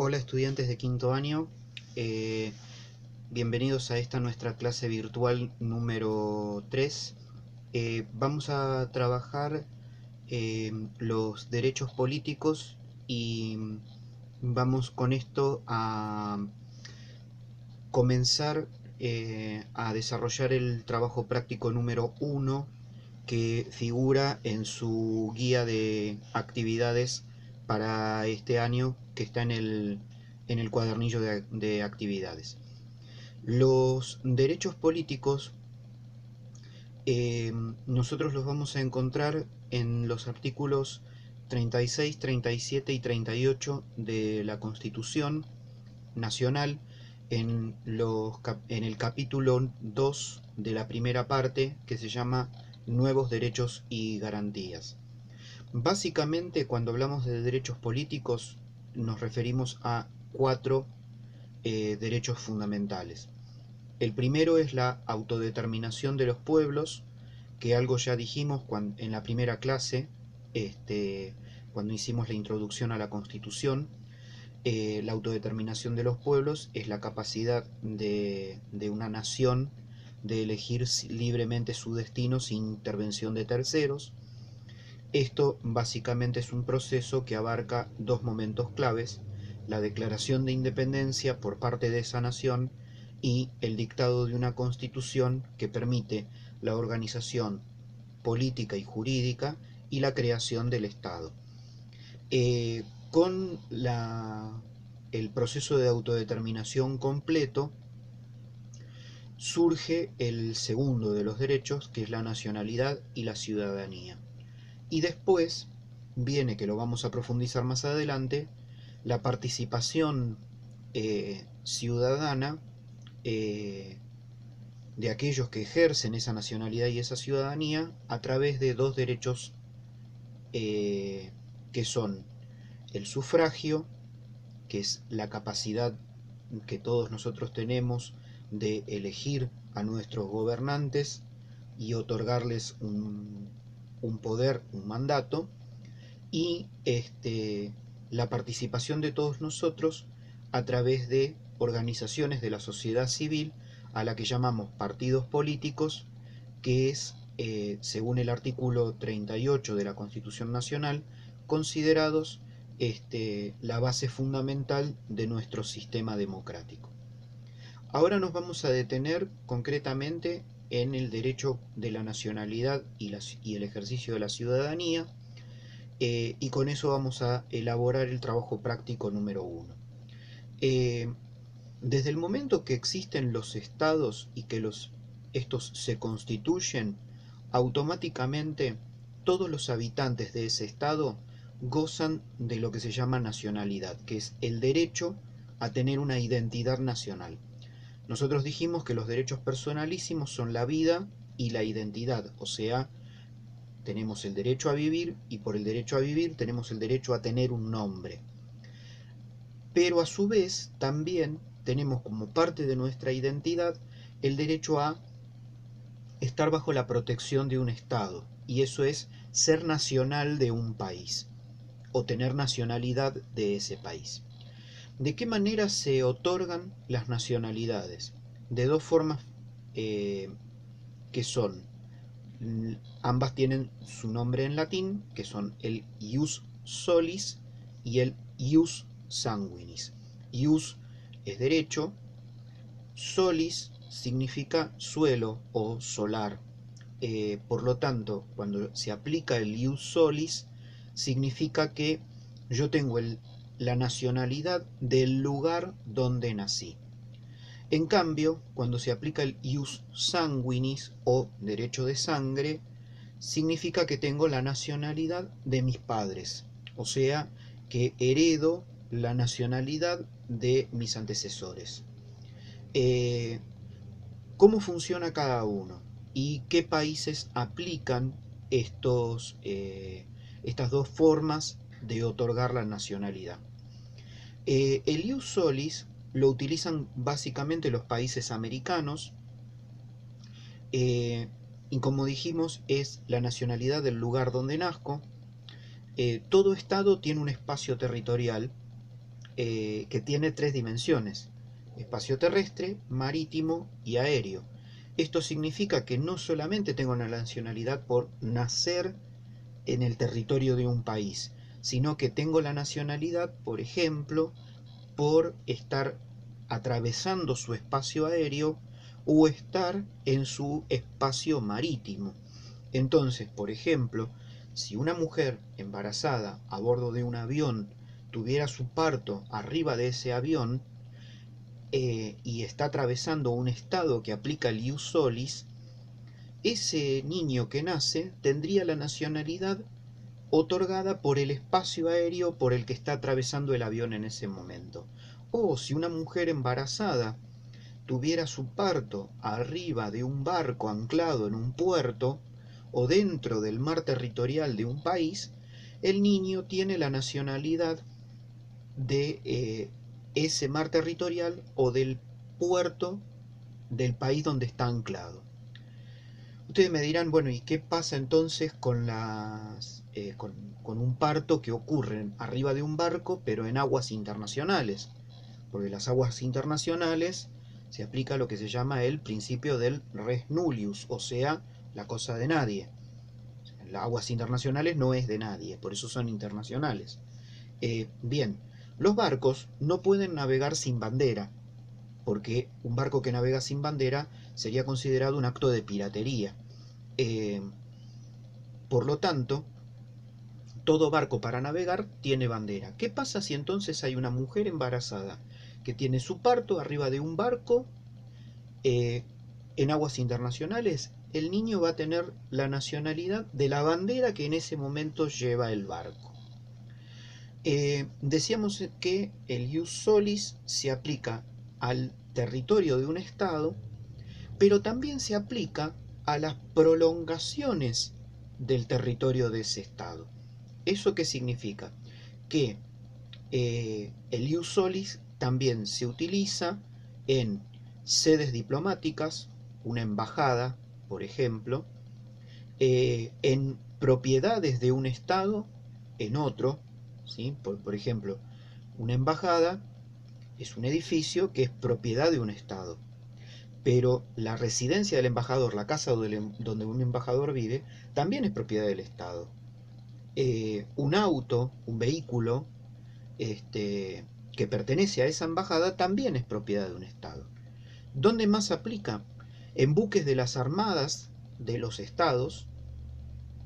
Hola estudiantes de quinto año, eh, bienvenidos a esta nuestra clase virtual número 3. Vamos a trabajar los derechos políticos y vamos con esto a comenzar a desarrollar el trabajo práctico número 1 que figura en su guía de actividades para este año, que está en el cuadernillo de actividades. Los derechos políticos nosotros los vamos a encontrar en los artículos 36, 37 y 38 de la Constitución Nacional, en el capítulo 2 de la primera parte, que se llama Nuevos derechos y garantías. Básicamente, cuando hablamos de derechos políticos, nos referimos a cuatro derechos fundamentales. El primero es la autodeterminación de los pueblos, que algo ya dijimos en la primera clase, cuando hicimos la introducción a la Constitución. La autodeterminación de los pueblos es la capacidad de una nación de elegir libremente su destino sin intervención de terceros. Esto básicamente es un proceso que abarca dos momentos claves: la declaración de independencia por parte de esa nación y el dictado de una constitución que permite la organización política y jurídica y la creación del Estado. Con el proceso de autodeterminación completo surge el segundo de los derechos, que es la nacionalidad y la ciudadanía. Y después viene, que lo vamos a profundizar más adelante, la participación ciudadana de aquellos que ejercen esa nacionalidad y esa ciudadanía a través de dos derechos que son el sufragio, que es la capacidad que todos nosotros tenemos de elegir a nuestros gobernantes y otorgarles un poder, un mandato, y la participación de todos nosotros a través de organizaciones de la sociedad civil, a la que llamamos partidos políticos, que es, según el artículo 38 de la Constitución Nacional, considerados la base fundamental de nuestro sistema democrático. Ahora nos vamos a detener concretamente en el derecho de la nacionalidad y el ejercicio de la ciudadanía, y con eso vamos a elaborar el trabajo práctico número 1. Desde el momento que existen los estados y que estos se constituyen, automáticamente todos los habitantes de ese estado gozan de lo que se llama nacionalidad, que es el derecho a tener una identidad nacional. Nosotros dijimos que los derechos personalísimos son la vida y la identidad, o sea, tenemos el derecho a vivir, y por el derecho a vivir tenemos el derecho a tener un nombre. Pero a su vez también tenemos como parte de nuestra identidad el derecho a estar bajo la protección de un Estado, y eso es ser nacional de un país o tener nacionalidad de ese país. ¿De qué manera se otorgan las nacionalidades? De dos formas que son, ambas tienen su nombre en latín, que son el ius solis y el ius sanguinis. Ius es derecho, solis significa suelo o solar. Por lo tanto, cuando se aplica el ius solis, significa que yo tengo la nacionalidad del lugar donde nací. En cambio, cuando se aplica el ius sanguinis o derecho de sangre, significa que tengo la nacionalidad de mis padres, o sea, que heredo la nacionalidad de mis antecesores. ¿Cómo funciona cada uno? ¿Y qué países aplican estas dos formas de otorgar la nacionalidad? El ius solis lo utilizan básicamente los países americanos, y como dijimos es la nacionalidad del lugar donde nazco. Todo estado tiene un espacio territorial que tiene 3 dimensiones: espacio terrestre, marítimo y aéreo. Esto significa que no solamente tengo una nacionalidad por nacer en el territorio de un país, sino que tengo la nacionalidad, por ejemplo, por estar atravesando su espacio aéreo o estar en su espacio marítimo. Entonces, por ejemplo, si una mujer embarazada a bordo de un avión tuviera su parto arriba de ese avión, y está atravesando un estado que aplica el ius solis, ese niño que nace tendría la nacionalidad otorgada por el espacio aéreo por el que está atravesando el avión en ese momento. O si una mujer embarazada tuviera su parto arriba de un barco anclado en un puerto o dentro del mar territorial de un país, el niño tiene la nacionalidad de ese mar territorial o del puerto del país donde está anclado. Ustedes me dirán, bueno, ¿y qué pasa entonces con con un parto que ocurre arriba de un barco, pero en aguas internacionales? Porque las aguas internacionales se aplica lo que se llama el principio del res nullius, o sea, la cosa de nadie. Las aguas internacionales no es de nadie, por eso son internacionales. Bien, los barcos no pueden navegar sin bandera, porque un barco que navega sin bandera sería considerado un acto de piratería. Eh, por lo tanto, todo barco para navegar tiene bandera. ¿Qué pasa si entonces hay una mujer embarazada que tiene su parto arriba de un barco eh, en aguas internacionales? El niño va a tener la nacionalidad de la bandera que en ese momento lleva el barco. Decíamos que el ius solis se aplica al territorio de un estado, pero también se aplica a las prolongaciones del territorio de ese estado. ¿Eso qué significa? Que el ius solis también se utiliza en sedes diplomáticas, una embajada, por ejemplo, en propiedades de un estado en otro, ¿sí? Por ejemplo, una embajada es un edificio que es propiedad de un estado, pero la residencia del embajador, la casa donde un embajador vive, también es propiedad del estado. Un auto, un vehículo, que pertenece a esa embajada también es propiedad de un estado. ¿Dónde más se aplica? En buques de las armadas de los estados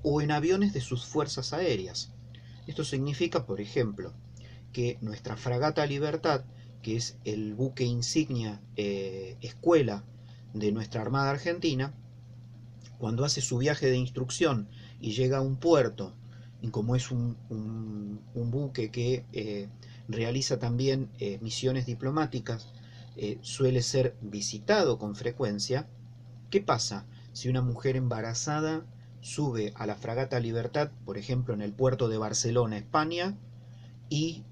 o en aviones de sus fuerzas aéreas. Esto significa, por ejemplo, que nuestra fragata Libertad, que es el buque insignia escuela de nuestra Armada Argentina, cuando hace su viaje de instrucción y llega a un puerto, y como es un buque que realiza también misiones diplomáticas, suele ser visitado con frecuencia. ¿Qué pasa si una mujer embarazada sube a la fragata Libertad, por ejemplo en el puerto de Barcelona, España, y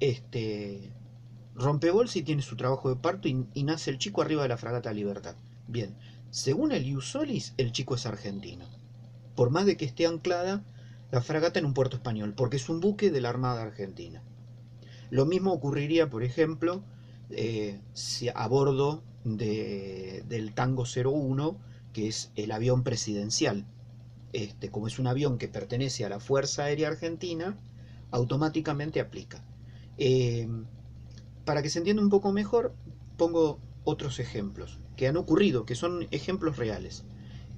rompe bolsa y tiene su trabajo de parto y nace el chico arriba de la fragata Libertad? Bien, según el ius solis, el chico es argentino, por más de que esté anclada la fragata en un puerto español, porque es un buque de la Armada Argentina. Lo mismo ocurriría, por ejemplo, si a bordo del Tango 01, que es el avión presidencial. Como es un avión que pertenece a la Fuerza Aérea Argentina, automáticamente aplica. Eh, para que se entienda un poco mejor, pongo otros ejemplos que han ocurrido, que son ejemplos reales.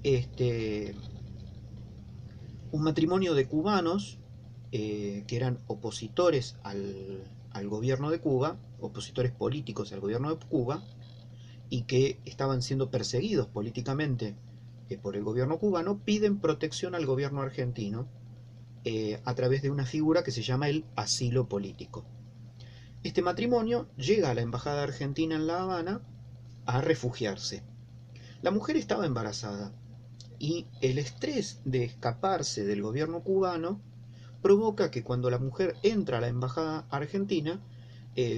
Este, un matrimonio de cubanos que eran opositores al gobierno de Cuba, opositores políticos al gobierno de Cuba, y que estaban siendo perseguidos políticamente por el gobierno cubano, piden protección al gobierno argentino a través de una figura que se llama el asilo político. Este matrimonio llega a la embajada argentina en La Habana a refugiarse. La mujer estaba embarazada y el estrés de escaparse del gobierno cubano provoca que cuando la mujer entra a la embajada argentina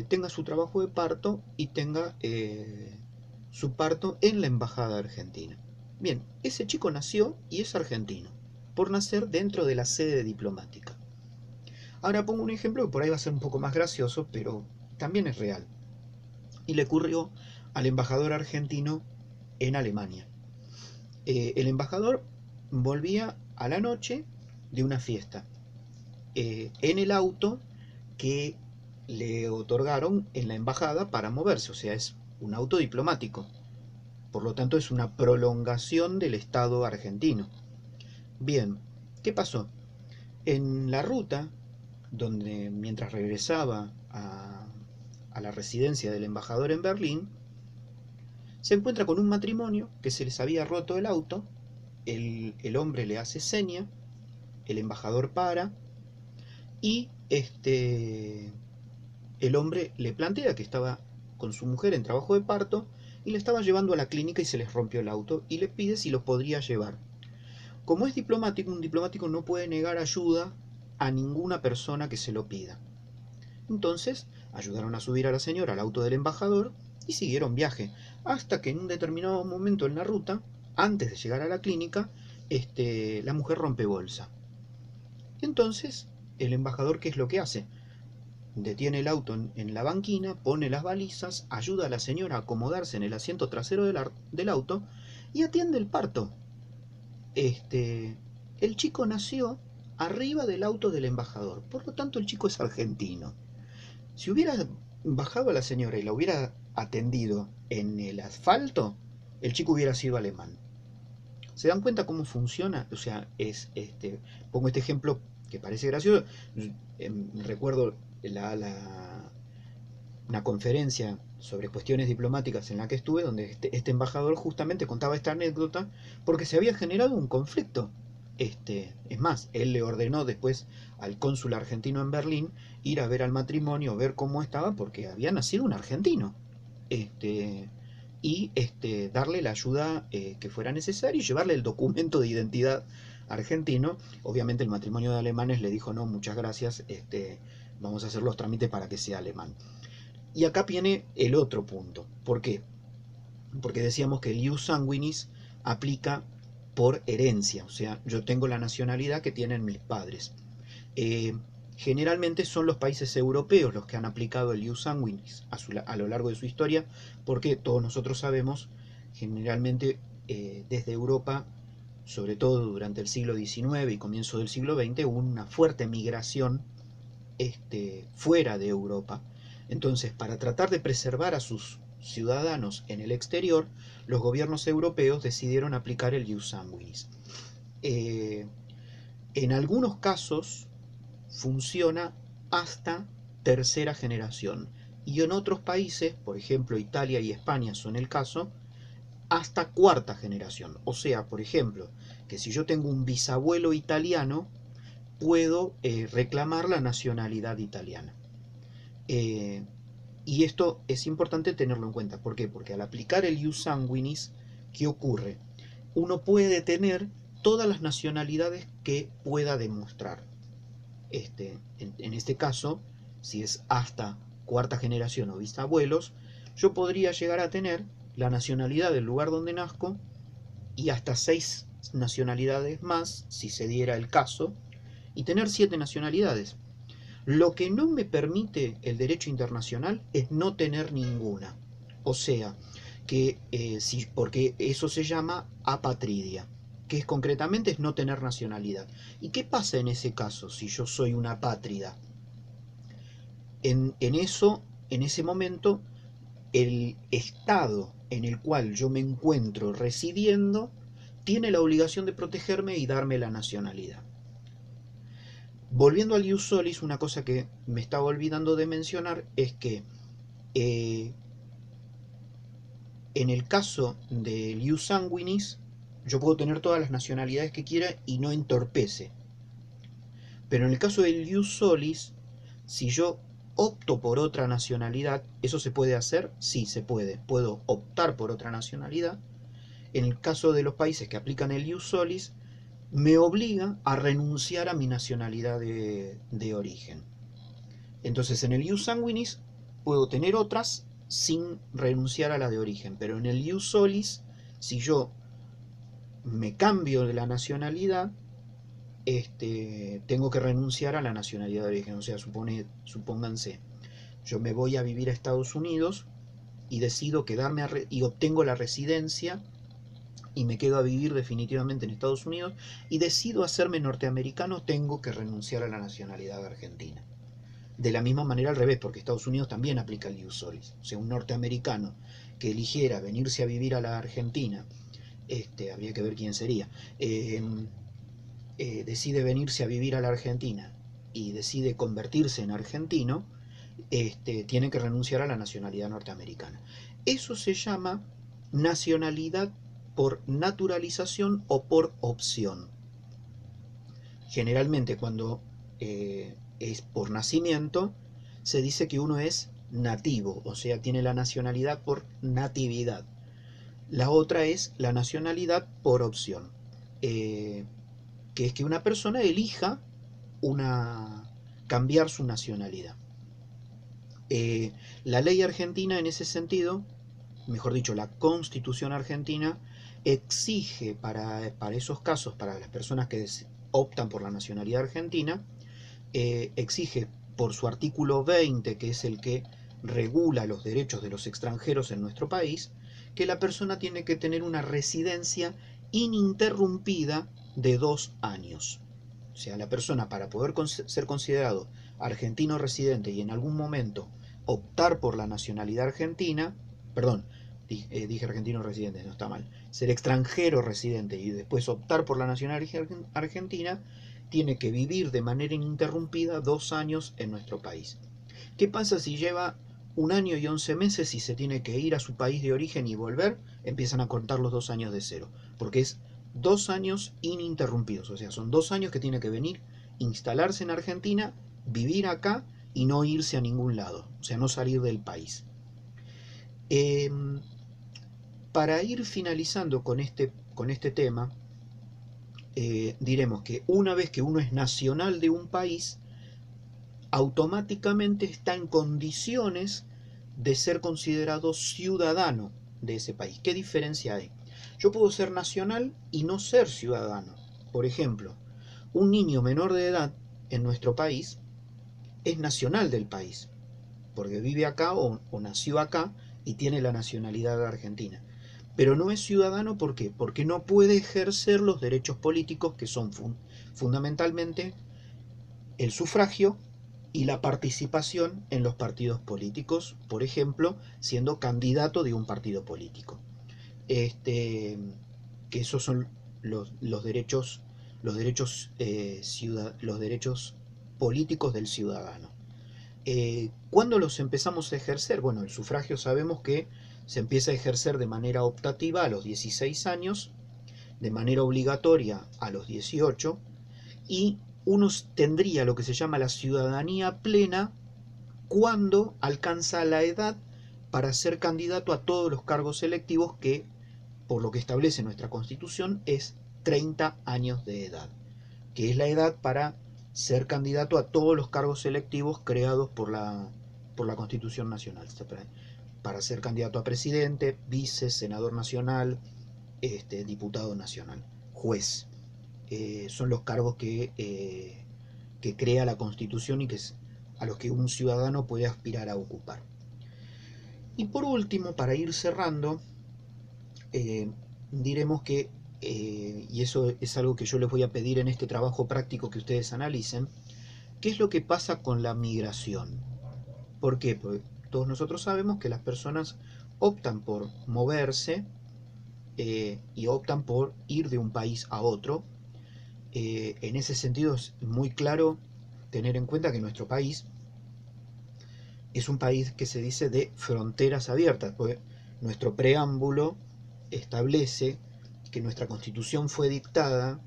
tenga su trabajo de parto y tenga su parto en la embajada argentina. Bien, ese chico nació y es argentino, por nacer dentro de la sede diplomática. Ahora pongo un ejemplo que por ahí va a ser un poco más gracioso, pero también es real. Y le ocurrió al embajador argentino en Alemania. El embajador volvía a la noche de una fiesta en el auto que le otorgaron en la embajada para moverse, o sea, es un auto diplomático. Por lo tanto, es una prolongación del Estado argentino. Bien, ¿qué pasó? En la ruta, donde mientras regresaba a la residencia del embajador en Berlín, se encuentra con un matrimonio que se les había roto el auto, el hombre le hace seña, el embajador para, y el hombre le plantea que estaba con su mujer en trabajo de parto y le estaba llevando a la clínica y se les rompió el auto y le pide si lo podría llevar. Como es diplomático, un diplomático no puede negar ayuda a ninguna persona que se lo pida. Entonces ayudaron a subir a la señora al auto del embajador y siguieron viaje, hasta que en un determinado momento en la ruta, antes de llegar a la clínica, la mujer rompe bolsa. Entonces, el embajador, ¿qué es lo que hace? Detiene el auto en la banquina, pone las balizas, ayuda a la señora a acomodarse en el asiento trasero del auto y atiende el parto. El chico nació arriba del auto del embajador, por lo tanto el chico es argentino. Si hubiera bajado a la señora y la hubiera atendido en el asfalto, el chico hubiera sido alemán. ¿Se dan cuenta cómo funciona? O sea, pongo este ejemplo que parece gracioso. Recuerdo una conferencia sobre cuestiones diplomáticas en la que estuve, donde este embajador justamente contaba esta anécdota porque se había generado un conflicto. Es más, él le ordenó después al cónsul argentino en Berlín ir a ver al matrimonio, ver cómo estaba, porque había nacido un argentino. Y darle la ayuda que fuera necesaria y llevarle el documento de identidad argentino. Obviamente el matrimonio de alemanes le dijo no, muchas gracias, vamos a hacer los trámites para que sea alemán. Y acá viene el otro punto. ¿Por qué? Porque decíamos que el ius sanguinis aplica por herencia, o sea, yo tengo la nacionalidad que tienen mis padres. Generalmente son los países europeos los que han aplicado el ius sanguinis a lo largo de su historia, porque todos nosotros sabemos, generalmente desde Europa, sobre todo durante el siglo XIX y comienzo del siglo XX, hubo una fuerte migración fuera de Europa. Entonces, para tratar de preservar a sus ciudadanos en el exterior, los gobiernos europeos decidieron aplicar el ius sanguinis. En algunos casos funciona hasta tercera generación y en otros países, por ejemplo Italia y España son el caso, hasta cuarta generación. O sea, por ejemplo, que si yo tengo un bisabuelo italiano, puedo reclamar la nacionalidad italiana. Y esto es importante tenerlo en cuenta. ¿Por qué? Porque al aplicar el ius sanguinis, ¿qué ocurre? Uno puede tener todas las nacionalidades que pueda demostrar. En este caso, si es hasta cuarta generación o bisabuelos, yo podría llegar a tener la nacionalidad del lugar donde nazco y hasta 6 nacionalidades más, si se diera el caso, y tener 7 nacionalidades. Lo que no me permite el derecho internacional es no tener ninguna. O sea, que porque eso se llama apatridia, que es concretamente es no tener nacionalidad. ¿Y qué pasa en ese caso si yo soy una apátrida? En ese momento, el estado en el cual yo me encuentro residiendo tiene la obligación de protegerme y darme la nacionalidad. Volviendo al ius solis, una cosa que me estaba olvidando de mencionar es que en el caso del ius sanguinis, yo puedo tener todas las nacionalidades que quiera y no entorpece. Pero en el caso del ius solis, si yo opto por otra nacionalidad, ¿eso se puede hacer? Sí, se puede. Puedo optar por otra nacionalidad. En el caso de los países que aplican el ius solis, me obliga a renunciar a mi nacionalidad de origen. Entonces en el ius sanguinis puedo tener otras sin renunciar a la de origen, pero en el ius solis, si yo me cambio de la nacionalidad, tengo que renunciar a la nacionalidad de origen. O sea, supónganse, Yo me voy a vivir a Estados Unidos y decido quedarme y obtengo la residencia y me quedo a vivir definitivamente en Estados Unidos y decido hacerme norteamericano, tengo que renunciar a la nacionalidad argentina. De la misma manera al revés, porque Estados Unidos también aplica el ius solis. O sea, un norteamericano que eligiera venirse a vivir a la Argentina, habría que ver quién sería, decide venirse a vivir a la Argentina y decide convertirse en argentino, tiene que renunciar a la nacionalidad norteamericana. Eso se llama nacionalidad por naturalización o por opción. Generalmente cuando es por nacimiento, se dice que uno es nativo, o sea, tiene la nacionalidad por natividad. La otra es la nacionalidad por opción, que es que una persona elija cambiar su nacionalidad. La ley argentina en ese sentido, mejor dicho, la Constitución argentina exige para esos casos, para las personas que optan por la nacionalidad argentina, exige por su artículo 20, que es el que regula los derechos de los extranjeros en nuestro país, que la persona tiene que tener una residencia ininterrumpida de 2 años. O sea, la persona, para poder ser considerado argentino residente y en algún momento optar por la nacionalidad argentina, perdón, dije argentino residente, no está mal, ser extranjero residente y después optar por la nacionalidad argentina, tiene que vivir de manera ininterrumpida 2 años en nuestro país. ¿Qué pasa si lleva 1 año y 11 meses y se tiene que ir a su país de origen y volver? Empiezan a contar los 2 años de cero, porque es 2 años ininterrumpidos, o sea, son 2 años que tiene que venir, instalarse en Argentina, vivir acá y no irse a ningún lado, o sea, no salir del país. Para ir finalizando con este tema, diremos que una vez que uno es nacional de un país, automáticamente está en condiciones de ser considerado ciudadano de ese país. ¿Qué diferencia hay? Yo puedo ser nacional y no ser ciudadano. Por ejemplo, un niño menor de edad en nuestro país es nacional del país, porque vive acá o nació acá y tiene la nacionalidad argentina. Pero no es ciudadano, ¿por qué? Porque no puede ejercer los derechos políticos que son fundamentalmente el sufragio y la participación en los partidos políticos, por ejemplo, siendo candidato de un partido político. Que esos son los derechos políticos del ciudadano. ¿Cuándo los empezamos a ejercer? Bueno, el sufragio sabemos que se empieza a ejercer de manera optativa a los 16 años, de manera obligatoria a los 18, y uno tendría lo que se llama la ciudadanía plena cuando alcanza la edad para ser candidato a todos los cargos electivos, que, por lo que establece nuestra Constitución, es 30 años de edad, que es la edad para ser candidato a todos los cargos electivos creados por la Constitución Nacional, para ser candidato a presidente, vice, senador nacional, diputado nacional, juez. Son los cargos que crea la Constitución y a los que un ciudadano puede aspirar a ocupar. Y por último, para ir cerrando, diremos que, y eso es algo que yo les voy a pedir en este trabajo práctico que ustedes analicen, ¿qué es lo que pasa con la migración? ¿Por qué? Porque todos nosotros sabemos que las personas optan por moverse y optan por ir de un país a otro. En ese sentido es muy claro tener en cuenta que nuestro país es un país que se dice de fronteras abiertas, porque nuestro preámbulo establece que nuestra Constitución fue dictada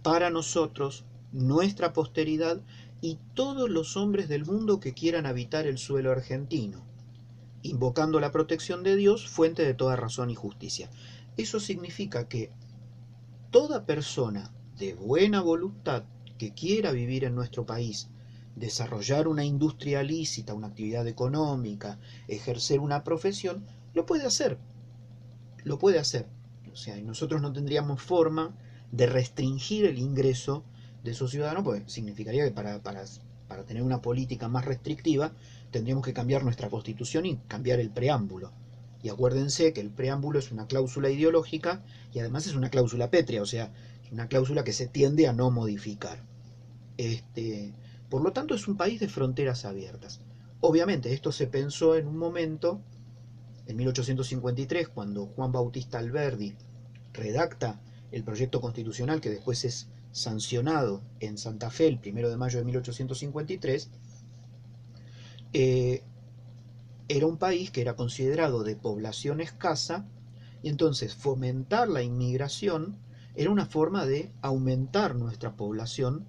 para nosotros, nuestra posteridad y todos los hombres del mundo que quieran habitar el suelo argentino, invocando la protección de Dios, fuente de toda razón y justicia. Eso significa que toda persona de buena voluntad que quiera vivir en nuestro país, desarrollar una industria lícita, una actividad económica, ejercer una profesión, lo puede hacer. Lo puede hacer. O sea, nosotros no tendríamos forma de restringir el ingreso de esos ciudadanos, porque significaría que para para tener una política más restrictiva, tendríamos que cambiar nuestra constitución y cambiar el preámbulo. Y acuérdense que el preámbulo es una cláusula ideológica y además es una cláusula pétrea, o sea, es una cláusula que se tiende a no modificar. Por lo tanto, es un país de fronteras abiertas. Obviamente, esto se pensó en un momento, en 1853, cuando Juan Bautista Alberdi redacta el proyecto constitucional que después es sancionado en Santa Fe el 1 de mayo de 1853, era un país que era considerado de población escasa y entonces fomentar la inmigración era una forma de aumentar nuestra población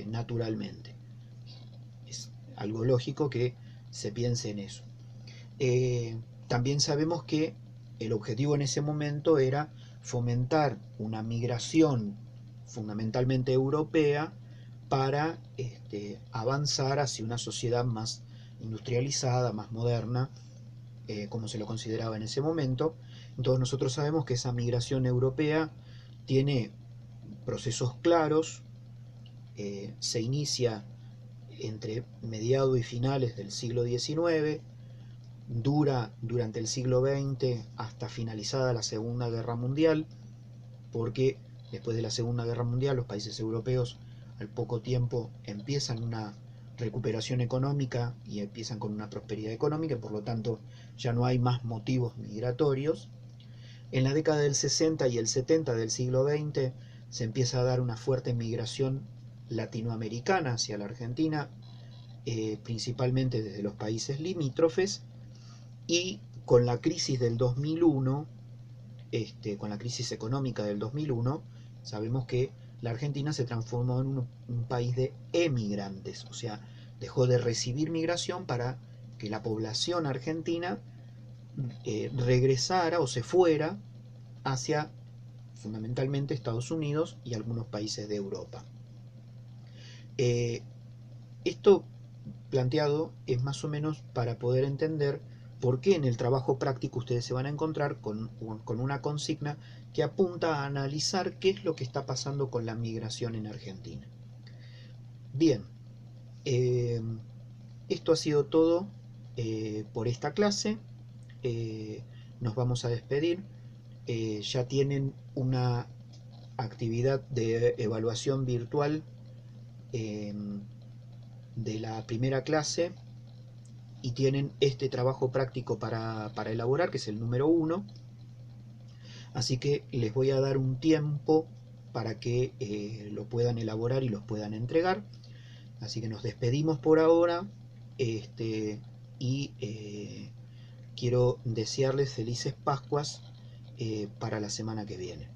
naturalmente. Es algo lógico que se piense en eso. También sabemos que el objetivo en ese momento era fomentar una migración fundamentalmente europea para avanzar hacia una sociedad más industrializada, más moderna, como se lo consideraba en ese momento. Entonces nosotros sabemos que esa migración europea tiene procesos claros, se inicia entre mediados y finales del siglo XIX, dura durante el siglo XX hasta finalizada la Segunda Guerra Mundial, porque después de la Segunda Guerra Mundial los países europeos al poco tiempo empiezan una recuperación económica y empiezan con una prosperidad económica y por lo tanto ya no hay más motivos migratorios. En la década del 60 y el 70 del siglo XX se empieza a dar una fuerte migración latinoamericana hacia la Argentina, principalmente desde los países limítrofes, y con la crisis del 2001, con la crisis económica del 2001, sabemos que la Argentina se transformó en un país de emigrantes, o sea, dejó de recibir migración para que la población argentina regresara o se fuera hacia fundamentalmente Estados Unidos y algunos países de Europa. Esto planteado es más o menos para poder entender por qué en el trabajo práctico ustedes se van a encontrar con una consigna que apunta a analizar qué es lo que está pasando con la migración en Argentina. Bien, esto ha sido todo por esta clase. Nos vamos a despedir. Ya tienen una actividad de evaluación virtual de la primera clase y tienen este trabajo práctico para elaborar, que es el número 1. Así que les voy a dar un tiempo para que lo puedan elaborar y los puedan entregar. Así que nos despedimos por ahora y quiero desearles felices Pascuas para la semana que viene.